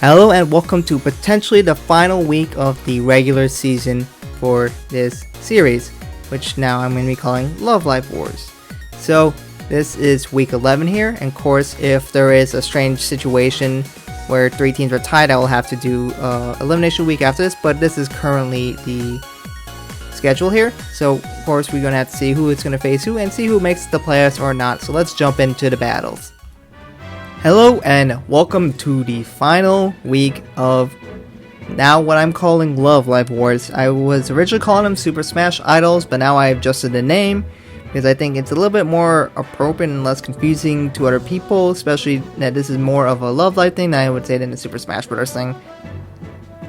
Hello and welcome to potentially the final week of the regular season for this series, which now I'm going to be calling Love Life Wars. So this is week 11 here, and of course if there is a strange situation where 3 teams are tied, I will have to do elimination week after this, but this is currently the schedule here. So of course we're going to have to see who is going to face who and see who makes the playoffs or not. So let's jump into the battles. Hello and welcome to the final week of now what I'm calling Love Life Wars. I was originally calling them Super Smash Idols, but now I've adjusted the name because I think it's a little bit more appropriate and less confusing to other people, especially that this is more of a Love Life thing than I would say than the Super Smash Bros. Thing.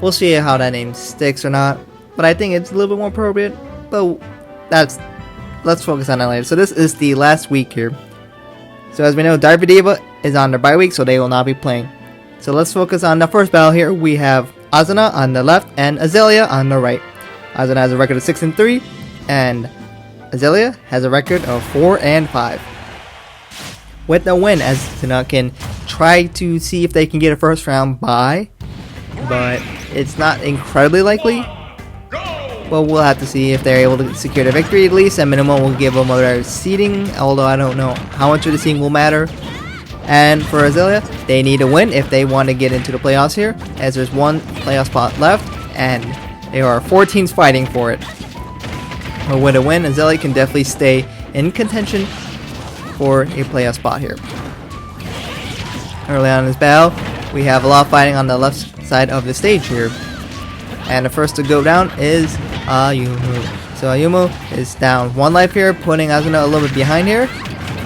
We'll see how that name sticks or not, but I think it's a little bit more appropriate, but let's focus on that later. So this is the last week here. So as we know, DiverDiva is on their bye week, so they will not be playing. So let's focus on the first battle here. We have Asuna on the left and Azalea on the right. Asuna has a record of 6-3, and Azalea has a record of 4-5. With the win, Asuna can try to see if they can get a first round bye, but it's not incredibly likely. But we'll have to see if they're able to secure the victory at least. At minimum, we'll give them other seeding, although I don't know how much of the seeding will matter. And for Azalea, they need a win if they want to get into the playoffs here, as there's one playoff spot left, and there are 4 teams fighting for it. But with a win, Azalea can definitely stay in contention for a playoff spot here. Early on in this battle, we have a lot of fighting on the left side of the stage here. And the first to go down is Ayumu. So Ayumu is down 1 life here, putting Asuna a little bit behind here.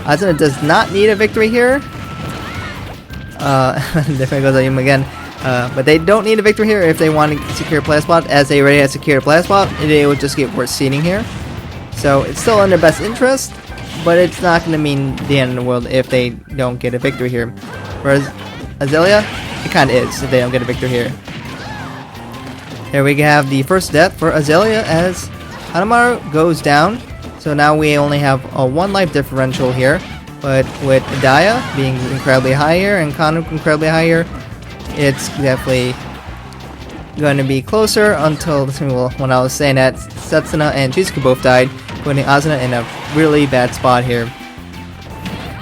Asuna does not need a victory here. There goes Ayumu again. But they don't need a victory here if they want to secure a play spot, as they already have secured a play spot. They would just get worse seeding here. So it's still in their best interest, but it's not going to mean the end of the world if they don't get a victory here. Whereas Azalea, it kind of is if they don't get a victory here. Here we have the first death for Azalea as Hanamaru goes down. So now we only have a 1 life differential here. But with Daya being incredibly high here and Kanan incredibly high here, it's definitely going to be closer until when I was saying that Setsuna and Shizuku both died, putting Asuna in a really bad spot here.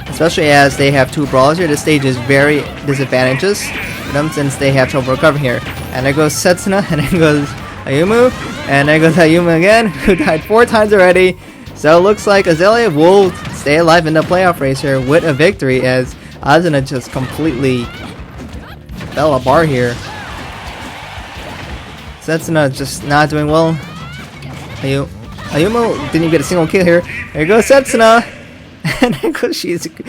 Especially as they have 2 brawlers here, this stage is very disadvantageous for them since they have trouble recovering here. And there goes Setsuna, and there goes Ayumu, and there goes Ayumu again, who died 4 times already. So it looks like Azalea will stay alive in the playoff race here with a victory, as Asuna just completely fell apart here. Setsuna just not doing well. Ayumu didn't even get a single kill here. There goes Setsuna. And there goes Shizuku.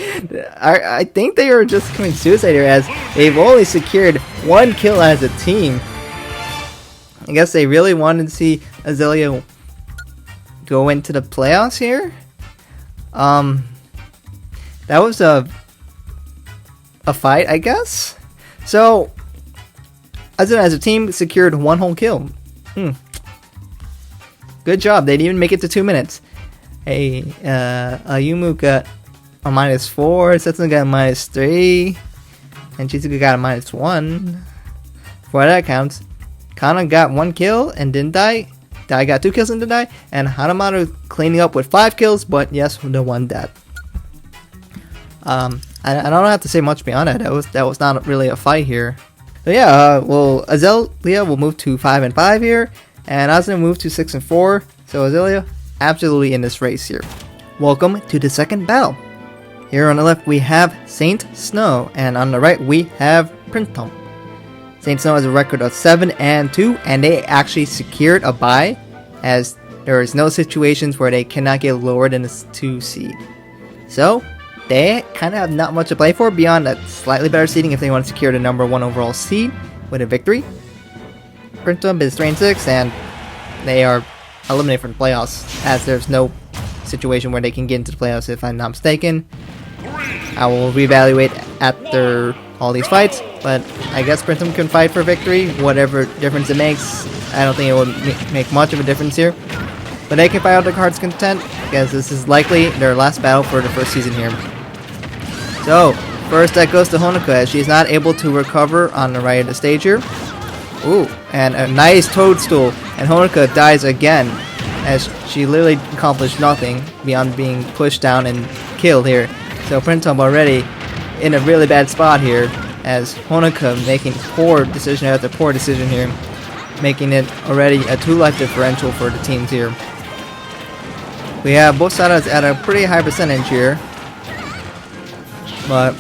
I think they are just committing suicide here, as they've only secured 1 kill as a team. I guess they really wanted to see Azalea go into the playoffs here. That was a fight, I guess. So Azalea as a team secured 1 whole kill. Good job. They didn't even make it to 2 minutes. Hey, Ayumu got a -4, Setsuna got a -3, and Shizuku got a -1. For that counts. Kanan got 1 kill and didn't die. Dai got 2 kills and didn't die. And Hanamaru cleaning up with 5 kills, but yes, the 1 death. I don't have to say much beyond that. That was not really a fight here. So yeah, well, Azalea will move to 5-5 here, and Asuna move to 6-4. So Azalea absolutely in this race here. Welcome to the second battle. Here on the left we have Saint Snow, and on the right we have Printemps. Saint Snow has a record of 7-2, and they actually secured a bye, as there is no situations where they cannot get lower than a 2 seed. So they kind of have not much to play for beyond a slightly better seeding if they want to secure the number 1 overall seed with a victory. Printemps is 3-6, and they are eliminated from the playoffs, as there's no situation where they can get into the playoffs if I'm not mistaken. I will reevaluate after all these fights, but I guess Printemps can fight for victory, whatever difference it makes. I don't think it would make much of a difference here, but they can fight out their heart's content, because this is likely their last battle for the first season here. So First that goes to Honoka as she's not able to recover on the right of the stage here. Ooh, and a nice toadstool, and Honoka dies again as she literally accomplished nothing beyond being pushed down and killed here. So Printemps already in a really bad spot here as Honoka making poor decision after poor decision here, making it already a 2-life differential for the teams here. We have both sides at a pretty high percentage here, but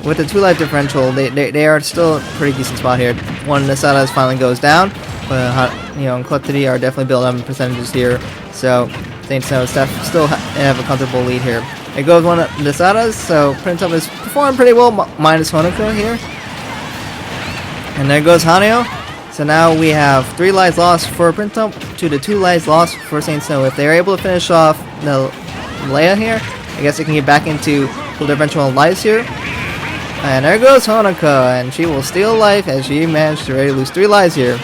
with the 2-life differential, they are still a pretty decent spot here. One of the Sadas finally goes down, but Kotri are definitely built up in percentages here, so Saint Snow still have a comfortable lead here. It goes one of the Sadas, so Printemps is performing pretty well, minus Honoka here. And there goes Haneo. So now we have 3 lives lost for Printemps to the 2 lives lost for Saint Snow. If they're able to finish off the Leia here, I guess they can get back into full differential lives here. And there goes Honoka, and she will steal life as she managed to already lose 3 lives here.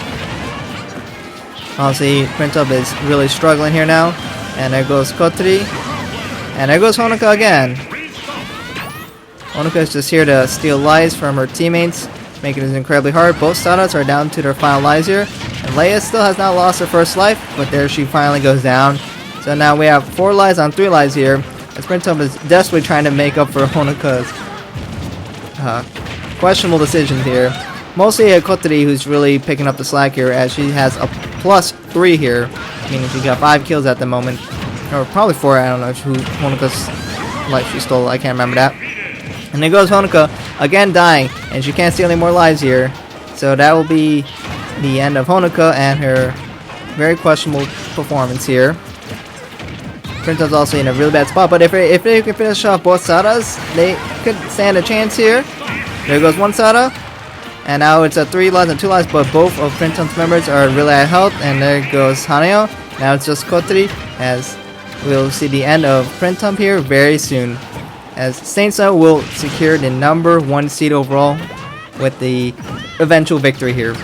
Honestly, Printemps is really struggling here now. And there goes Kotri. And there goes Honoka again. Honoka is just here to steal lives from her teammates, making it incredibly hard. Both Sadas are down to their final lives here. And Leia still has not lost her first life, but there she finally goes down. So now we have 4 lives on 3 lives here, as Printemps is desperately trying to make up for Honoka's questionable decisions here. Mostly Kotri who's really picking up the slack here, as she has a +3 here, meaning she got 5 kills at the moment. Or probably 4, I don't know who Honoka's life she stole, I can't remember that. And there goes Honoka, again dying, and she can't steal any more lives here. So that will be the end of Honoka and her very questionable performance here. Printemps also in a really bad spot, but if they can finish off both Sadas, they could stand a chance here. There goes one Sada, and now it's a 3 lives and 2 lives, but both of Printemps members are really high health, and there goes Haneo. Now it's just Kotri, as we'll see the end of Printemps here very soon, as Saint Snow will secure the number 1 seed overall with the eventual victory here.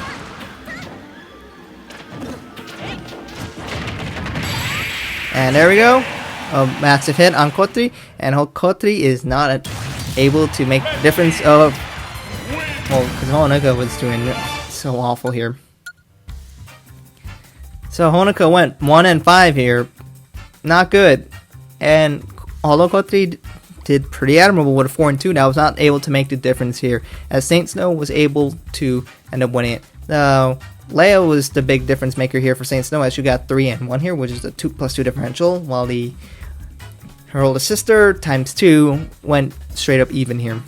And there we go, a massive hit on Kotri, and Kotri is not able to make the difference of, well, because Honoka was doing so awful here. So Honoka went 1-5 here, not good, and although Kotri did pretty admirable with a 4-2, that was not able to make the difference here, as Saint Snow was able to end up winning it. Leia was the big difference maker here for Saint Snow, as she got 3-1 here, which is a 2+2 differential, while her older sister times 2 went straight up even here.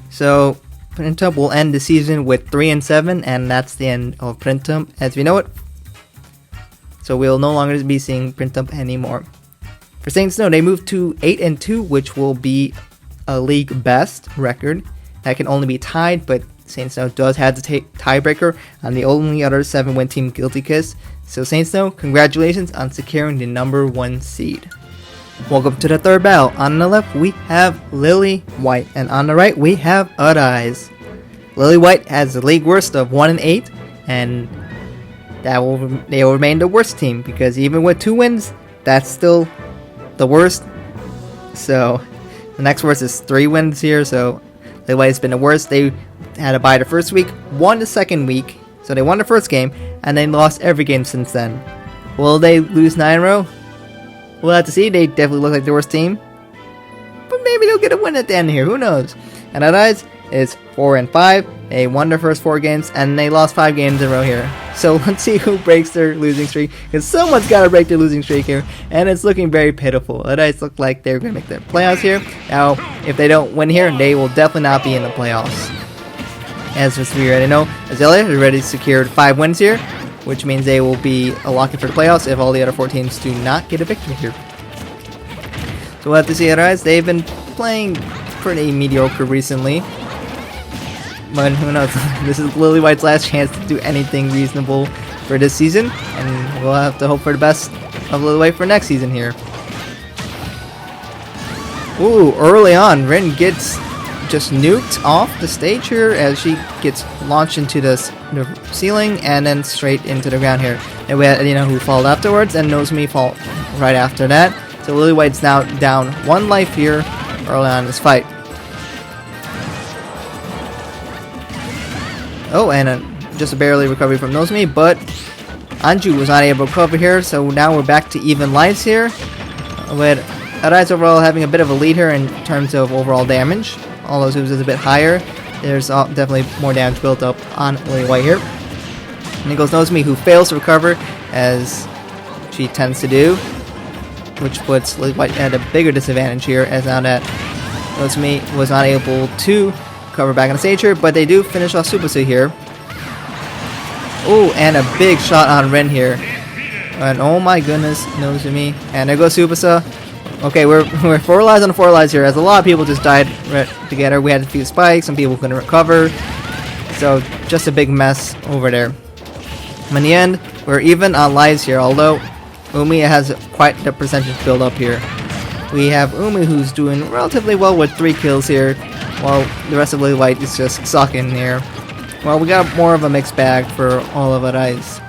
So Printemps will end the season with 3-7, and that's the end of Printemps as we know it. So we'll no longer be seeing Printemps anymore. For Saint Snow, they moved to 8-2, which will be a league best record. That can only be tied, but Saint Snow does have the tiebreaker on the only other 7-win team, Guilty Kiss. So Saint Snow, congratulations on securing the number 1 seed. Welcome to the third battle. On the left we have Lily White, and on the right we have Eyes. Lily White has the league worst of 1-8, and they will remain the worst team, because even with 2 wins, that's still the worst. So the next worst is 3 wins here, so Lily White has been the worst. They had a bye the first week, won the second week, so they won the first game, and they lost every game since then. Will they lose 9 in a row? We'll have to see. They definitely look like the worst team, but maybe they'll get a win at the end here, who knows. And Eyes is 4-5. They won their first 4 games, and they lost 5 games in a row here. So let's see who breaks their losing streak, because someone's got to break their losing streak here, and it's looking very pitiful. Eyes look like they're going to make the playoffs here. Now, if they don't win here, they will definitely not be in the playoffs. As we already know, Azalea has already secured 5 wins here, which means they will be a lock-in for the playoffs if all the other 4 teams do not get a victory here. So we'll have to see Eyes. They've been playing pretty mediocre recently, but who knows. This is Lily White's last chance to do anything reasonable for this season, and we'll have to hope for the best of Lily White for next season here. Ooh, early on, Rin gets just nuked off the stage here as she gets launched into the ceiling and then straight into the ground here. And we had Erena who followed afterwards, and Nozomi fall right after that. So Lily White's now down 1 life here, early on in this fight. Oh, and just a barely recovery from Nozomi, but Anju was not able to recover here, so now we're back to even lives here, with Arise overall having a bit of a lead here in terms of overall damage. Although Tsubasa is a bit higher, there's definitely more damage built up on Lily White here. And it goes Nozomi, who fails to recover, as she tends to do, which puts Lily White at a bigger disadvantage here, as now that Nozomi was not able to cover back on the stage here, but they do finish off Tsubasa here. Oh, and a big shot on Rin here. And oh my goodness, Nozomi. And there goes Tsubasa. Okay, we're 4 lives on 4 lives here, as a lot of people just died together. We had a few spikes, some people couldn't recover. So, just a big mess over there. In the end, we're even on lives here, although Umi has quite the percentage build up here. We have Umi, who's doing relatively well with 3 kills here, while the rest of Lily White is just sucking here. Well, we got more of a mixed bag for all of Arise.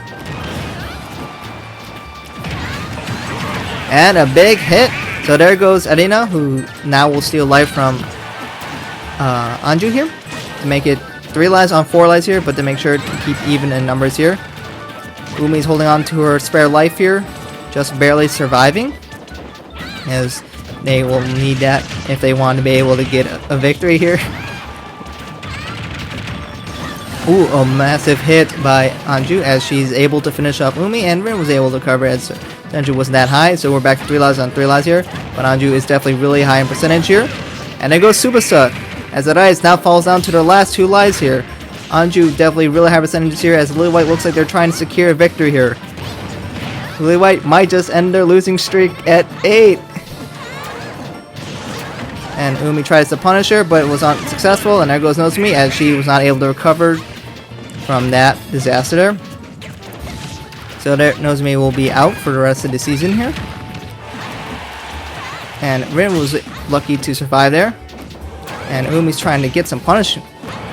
And a big hit. So there goes Erena, who now will steal life from Anju here, to make it 3 lives on 4 lives here, but to make sure to keep even in numbers here. Umi's holding on to her spare life here, just barely surviving, as they will need that if they want to be able to get a victory here. Ooh, a massive hit by Anju, as she's able to finish up Umi, and Rin was able to cover as Anju wasn't that high, so we're back to 3 lives on 3 lives here. But Anju is definitely really high in percentage here. And there goes Tsubasa, as Arise now falls down to their last 2 lives here. Anju definitely really high percentages here, as Lily White looks like they're trying to secure a victory here. Lily White might just end their losing streak at 8. And Umi tries to punish her, but was unsuccessful. And there goes Nozomi, as she was not able to recover from that disaster there. So there, Nozomi will be out for the rest of the season here. And Rin was lucky to survive there. And Umi's trying to get some punish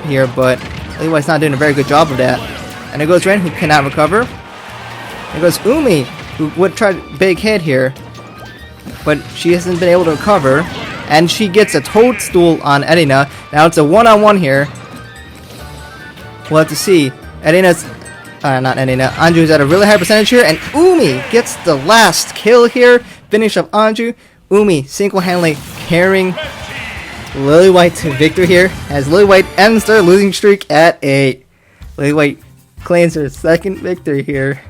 here, but Lily White's not doing a very good job of that. And there goes Rin, who cannot recover. There goes Umi, who would try a big hit here, but she hasn't been able to recover. And she gets a toadstool on Erena. Now it's a one-on-one here. We'll have to see. Erena's... not Erena. Anju's at a really high percentage here. And Umi gets the last kill here. Finish up Anju. Umi single-handedly carrying Lily White to victory here, as Lily White ends their losing streak at 8. Lily White claims her 2nd victory here.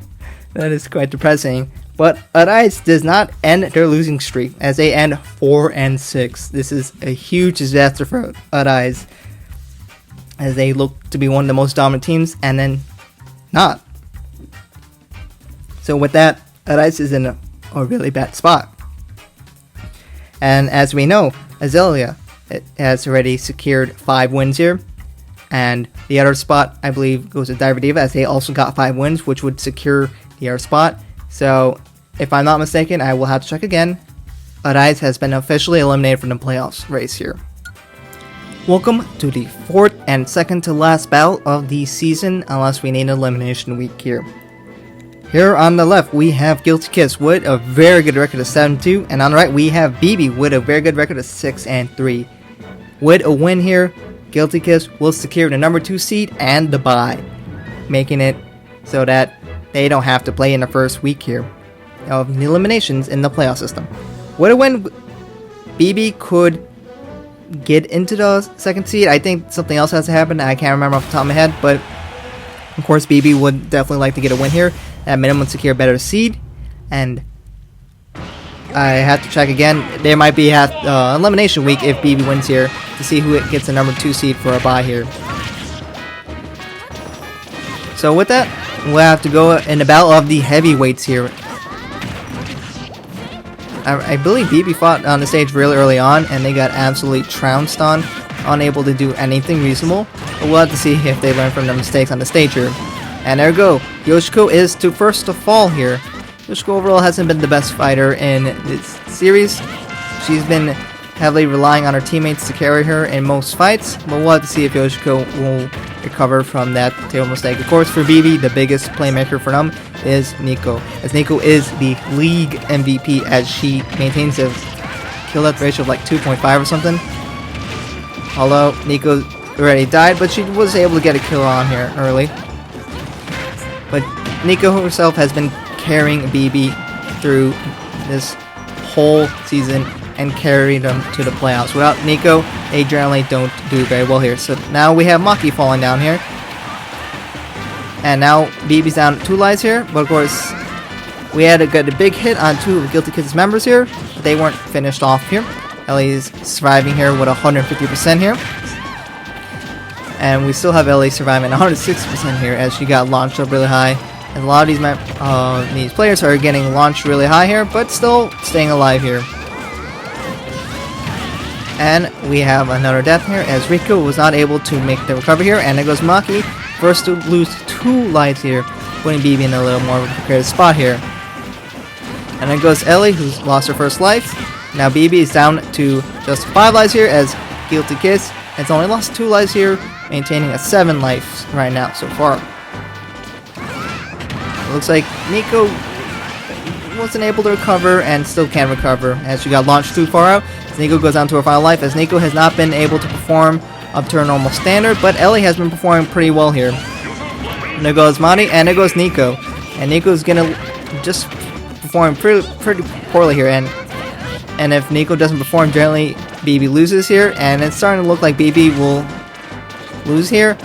That is quite depressing. But Arise does not end their losing streak, as they end 4-6. This is a huge disaster for Arise, as they look to be one of the most dominant teams, and then not. So with that, Arise is in a really bad spot. And as we know, Azalea has already secured 5 wins here. And the other spot, I believe, goes to DiverDiva, as they also got 5 wins, which would secure the other spot. So, if I'm not mistaken, I will have to check again. Arise has been officially eliminated from the playoffs race here. Welcome to the 4th and 2nd to last battle of the season, unless we need an elimination week here. Here on the left, we have Guilty Kiss with a very good record of 7-2, and on the right, we have BiBi with a very good record of 6-3. With a win here, Guilty Kiss will secure the number 2 seed and the bye, making it so that they don't have to play in the first week here of the eliminations in the playoff system. With a win, BiBi could get into the 2nd seed. I think something else has to happen. I can't remember off the top of my head, but of course BiBi would definitely like to get a win here. At minimum, secure a better seed. And I have to check again. There might be elimination week if BiBi wins here, to see who gets the number 2 seed for a bye here. So with that, we'll have to go in the battle of the heavyweights here. I believe BiBi fought on the stage really early on, and they got absolutely trounced on, unable to do anything reasonable. But we'll have to see if they learn from their mistakes on the stage here. And there we go. Yoshiko is to first to fall here. Yoshiko overall hasn't been the best fighter in this series. She's been heavily relying on her teammates to carry her in most fights, but we'll have to see if Yoshiko will recover from that terrible mistake. Of course, for BiBi, the biggest playmaker for them is Nico, as Nico is the league MVP, as she maintains a kill death ratio of like 2.5 or something. Although Nico already died, but she was able to get a kill on here early. But Nico herself has been carrying BiBi through this whole season and carried them to the playoffs. Without Nico, they generally don't do very well here. So now we have Maki falling down here. And now BiBi's down 2 lives here, but of course we had a big hit on 2 of Guilty Kids members here, but they weren't finished off here. Ellie is surviving here with 150% here. And we still have Ellie surviving 160% here as she got launched up really high. And a lot of these players are getting launched really high here, but still staying alive here. And we have another death here as Rico was not able to make the recovery here. And there goes Maki, first to lose 2 lives here, putting BiBi in a little more of a precarious spot here. And then goes Ellie, who's lost her first life. Now BiBi is down to just 5 lives here as Guilty Kiss has only lost 2 lives here, maintaining a 7 lives right now so far. It looks like Nico wasn't able to recover and still can't recover as she got launched too far out. As Nico goes down to her final life as Nico has not been able to perform up to her normal standard, but Ellie has been performing pretty well here. And there goes Mari, and there goes Nico. And Nico's gonna just perform pretty poorly here, and if Nico doesn't perform, generally BiBi loses here, and it's starting to look like BiBi will lose here.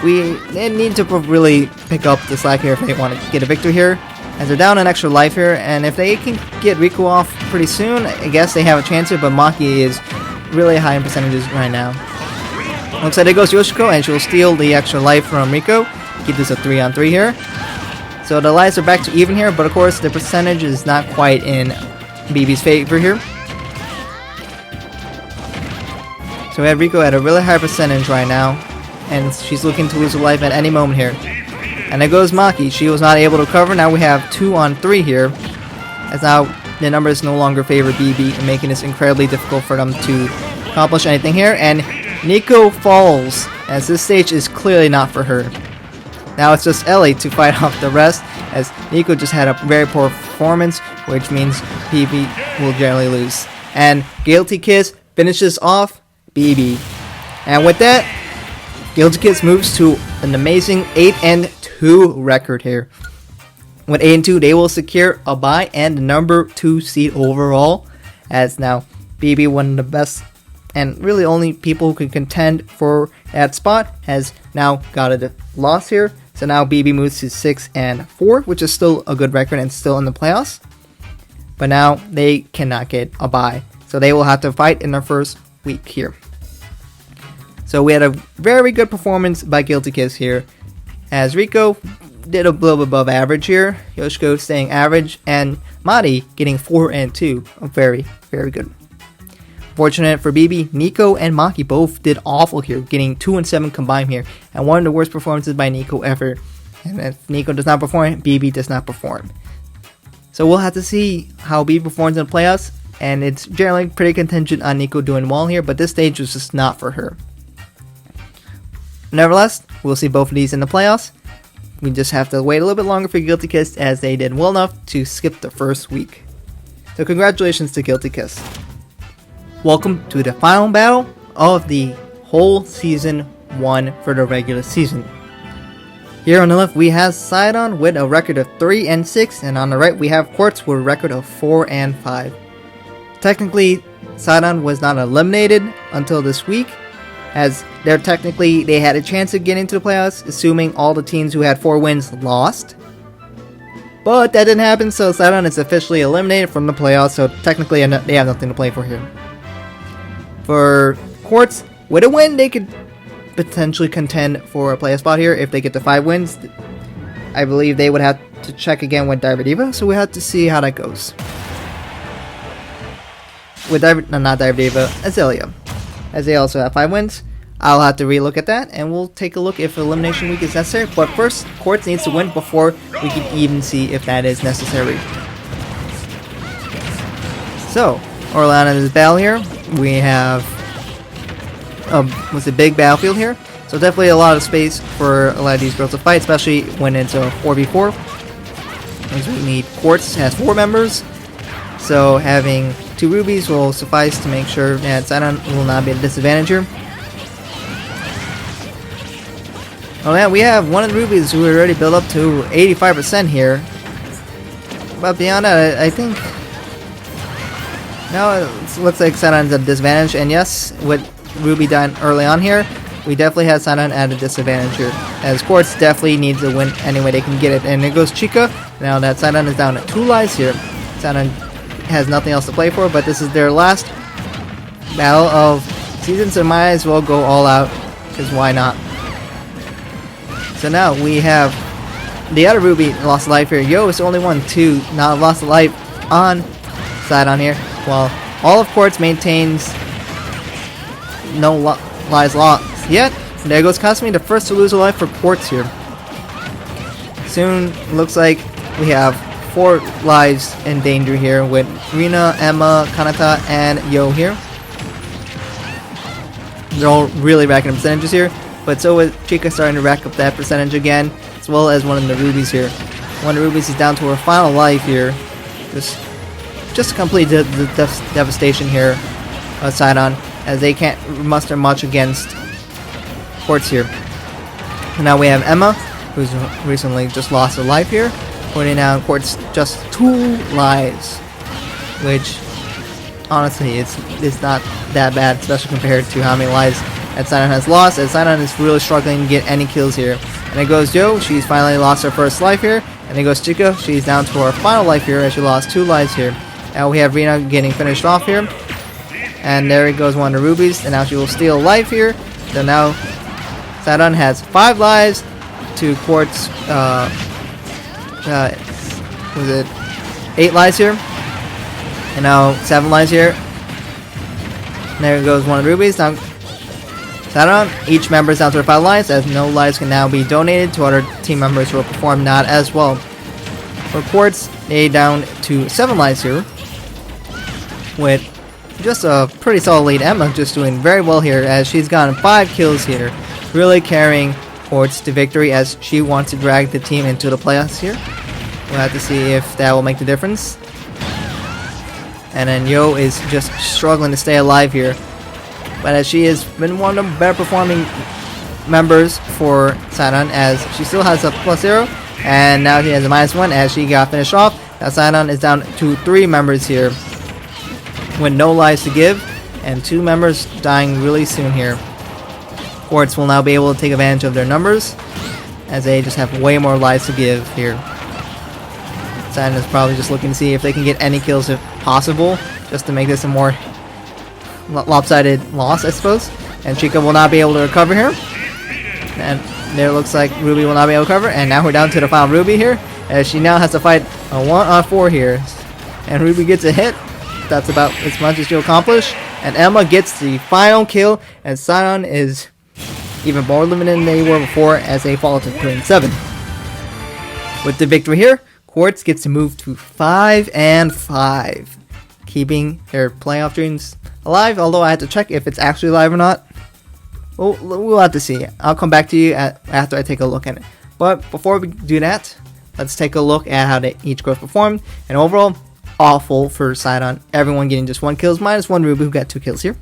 They need to really pick up the slack here if they want to get a victory here, as they're down an extra life here, and if they can get Rico off pretty soon, I guess they have a chance here, but Maki is really high in percentages right now. Looks like it goes Yoshiko, and she'll steal the extra life from Rico, keep this a 3-on-3 here. So the lives are back to even here, but of course the percentage is not quite in BiBi's favor here. So we have Rico at a really high percentage right now, and she's looking to lose her life at any moment here. And there goes Maki. She was not able to cover. Now we have 2-on-3 here, as now the numbers no longer favor BiBi, and making this incredibly difficult for them to accomplish anything here. And Nico falls, as this stage is clearly not for her. Now it's just Ellie to fight off the rest, as Nico just had a very poor performance, which means BiBi will generally lose. And Guilty Kiss finishes off BiBi. And with that, Guilty Kiss moves to an amazing 8-2 record here. With 8-2, they will secure a bye and the number 2 seed overall, as now BiBi, one of the best and really only people who can contend for that spot, has now got a loss here. So now BiBi moves to 6-4, which is still a good record and still in the playoffs. But now they cannot get a bye, so they will have to fight in their first week here. So we had a very good performance by Guilty Kiss here, as Rico did a little bit above average here, Yoshiko staying average, and Mari getting 4-2. Very, very good. Fortunate for BiBi, Nico and Maki both did awful here, getting 2-7 combined here, and one of the worst performances by Nico ever. And if Nico does not perform, BiBi does not perform. So we'll have to see how BiBi performs in the playoffs, and it's generally pretty contingent on Nico doing well here, but this stage was just not for her. Nevertheless, we'll see both of these in the playoffs. We just have to wait a little bit longer for Guilty Kiss, as they did well enough to skip the first week. So congratulations to Guilty Kiss. Welcome to the final battle of the whole season 1 for the regular season. Here on the left we have CYaRon with a record of 3-6, and on the right we have Quartz with a record of 4-5. Technically, CYaRon was not eliminated until this week, as they had a chance of getting to the playoffs, assuming all the teams who had 4 wins lost. But that didn't happen, so CYaRon is officially eliminated from the playoffs, so technically they have nothing to play for here. For Quartz, with a win, they could potentially contend for a playoff spot here if they get to 5 wins. I believe they would have to check again with DiverDiva, so we have to see how that goes. With Azalea. As they also have 5 wins. I'll have to relook at that, and we'll take a look if elimination week is necessary. But first, Quartz needs to win before we can even see if that is necessary. So, Orlando in this battle here. We have a big battlefield here, so definitely a lot of space for a lot of these girls to fight, especially when it's a 4v4. As we need Quartz has 4 members, so having 2 2 rubies will suffice to make sure that CYaRon will not be at a disadvantage here. Oh man, we have one of the rubies who already built up to 85% here. But beyond that, I think now it looks like CYaRon's at a disadvantage. And yes, with Ruby dying early on here, we definitely have CYaRon at a disadvantage here, as Quartz definitely needs to win any way they can get it. And there goes Chika. Now that CYaRon is down at 2 lives here. CYaRon has nothing else to play for, but this is their last battle of season, so might as well go all out, because why not? So now we have the other Ruby lost a life here. Yo is the only one to not have lost a life on CYaRon here, while all of Quartz maintains no lives lost yet. There goes Kasumi, the first to lose a life for Quartz here. Soon looks like we have 4 lives in danger here with Rina, Emma, Kanata, and Yo here. They're all really racking up percentages here, but so is Chika starting to rack up that percentage again, as well as one of the rubies here. One of the rubies is down to her final life here. Just complete the devastation here of CYaRon, as they can't muster much against Quartz here. And now we have Emma, who's recently just lost a life here, putting down Quartz just 2 lives, which honestly it's not that bad, especially compared to how many lives that CYaRon has lost, as CYaRon is really struggling to get any kills here. And it goes Yo, she's finally lost her first life here, and it goes Chika, she's down to her final life here as she lost 2 lives here. Now we have Rina getting finished off here, and there it goes one of the rubies, and now she will steal a life here. So now CYaRon has 5 lives to Quartz, was it 8 lives here, and now 7 lives here. And there goes one of the rubies. Now CYaRon, each member is down to their 5 lives, as no lives can now be donated to other team members who will perform not as well. For Quartz, they down to 7 lives here, with just a pretty solid lead. Emma just doing very well here, as she's gotten 5 kills here, really carrying Quartz to victory, as she wants to drag the team into the playoffs here. We'll have to see if that will make the difference. And then Yo is just struggling to stay alive here, but as she has been one of the better performing members for CYaRon, as she still has a +0, and now she has a -1 as she got finished off. Now CYaRon is down to 3 members here with no lives to give, and 2 members dying really soon here. Quartz will now be able to take advantage of their numbers, as they just have way more lives to give here. CYaRon is probably just looking to see if they can get any kills if possible, just to make this a more lopsided loss, I suppose. And Chika will not be able to recover here, and there looks like Ruby will not be able to recover. And now we're down to the final Ruby here, as she now has to fight a 1-on-4 here, and Ruby gets a hit. That's about as much as she'll accomplish, and Emma gets the final kill, and CYaRon is even more limited than they were before, as they fall to 3-7. With the victory here, Quartz gets to move to 5-5, keeping their playoff dreams alive, although I had to check if it's actually live or not. Well, we'll have to see. I'll come back to you after I take a look at it. But before we do that, let's take a look at how each group performed. And overall, awful for CYaRon. Everyone getting just 1 kills, minus 1 Ruby who got 2 kills here.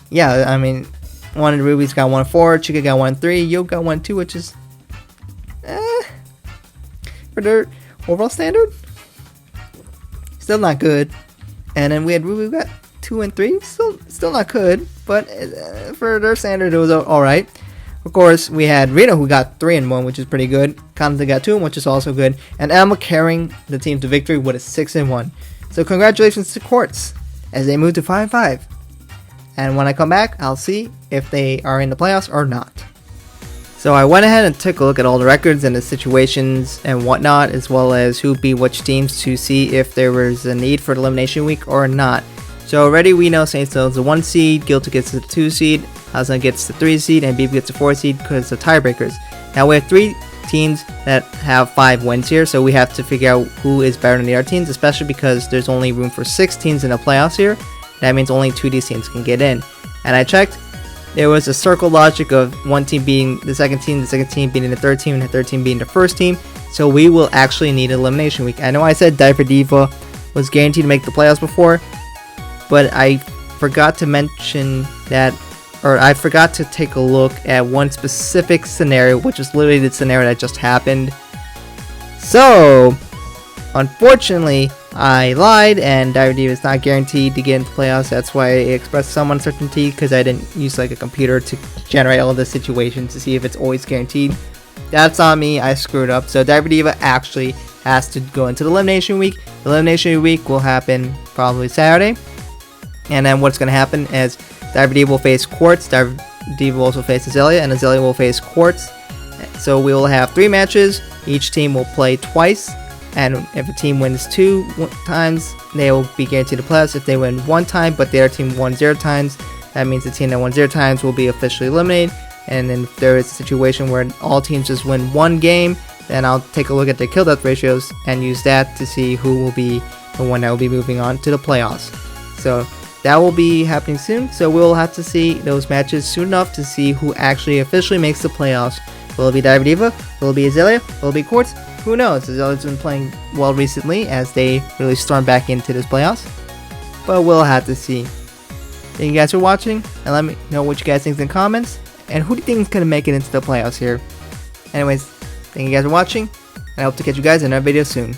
Yeah, I mean, one of the Rubies got 1-4, Chika got 1-3, Yo got 1-2, which is for their overall standard, still not good. And then we had Ruby who got 2-3, still not good, but for their standard it was alright. Of course, we had Rina who got 3-1, which is pretty good. Kanan got 2, which is also good. And Emma carrying the team to victory with a 6-1. So congratulations to Quartz as they move to 5-5. And when I come back, I'll see if they are in the playoffs or not. So I went ahead and took a look at all the records and the situations and whatnot, as well as who beat which teams, to see if there was a need for the elimination week or not. So already we know Saint Snow is the 1 seed, Gilto gets the 2 seed, Hazan gets the 3 seed, and BiBi gets the 4 seed because of tiebreakers. Now we have 3 teams that have 5 wins here, so we have to figure out who is better than the other teams, especially because there's only room for 6 teams in the playoffs here. That means only 2 of these teams can get in. And I checked, there was a circle logic of one team beating the second team beating the third team, and the third team beating the first team. So we will actually need an elimination week. I know I said DiverDiva was guaranteed to make the playoffs before, but I forgot to mention that, or I forgot to take a look at one specific scenario, which is literally the scenario that just happened. So, unfortunately, I lied, and DiverDiva is not guaranteed to get into playoffs. That's why I expressed some uncertainty, because I didn't use like a computer to generate all the situations to see if it's always guaranteed. That's on me, I screwed up. So DiverDiva actually has to go into the Elimination Week. The Elimination Week will happen probably Saturday. And then what's going to happen is DiverDiva will face Quartz, DiverDiva will also face Azalea, and Azalea will face Quartz. So we will have 3 matches. Each team will play twice. And if a team wins 2 times, they will be guaranteed a playoffs. If they win 1 time, but the other team won 0 times, that means the team that won 0 times will be officially eliminated. And then if there is a situation where all teams just win 1 game, then I'll take a look at the kill death ratios and use that to see who will be the one that will be moving on to the playoffs. So that will be happening soon. So we'll have to see those matches soon enough to see who actually officially makes the playoffs. Will it be DiverDiva? Will it be Azalea? Will it be Quartz? Who knows? Azalea's been playing well recently as they really storm back into this playoffs. But we'll have to see. Thank you guys for watching, and let me know what you guys think in the comments. And who do you think is going to make it into the playoffs here? Anyways, thank you guys for watching, and I hope to catch you guys in another video soon.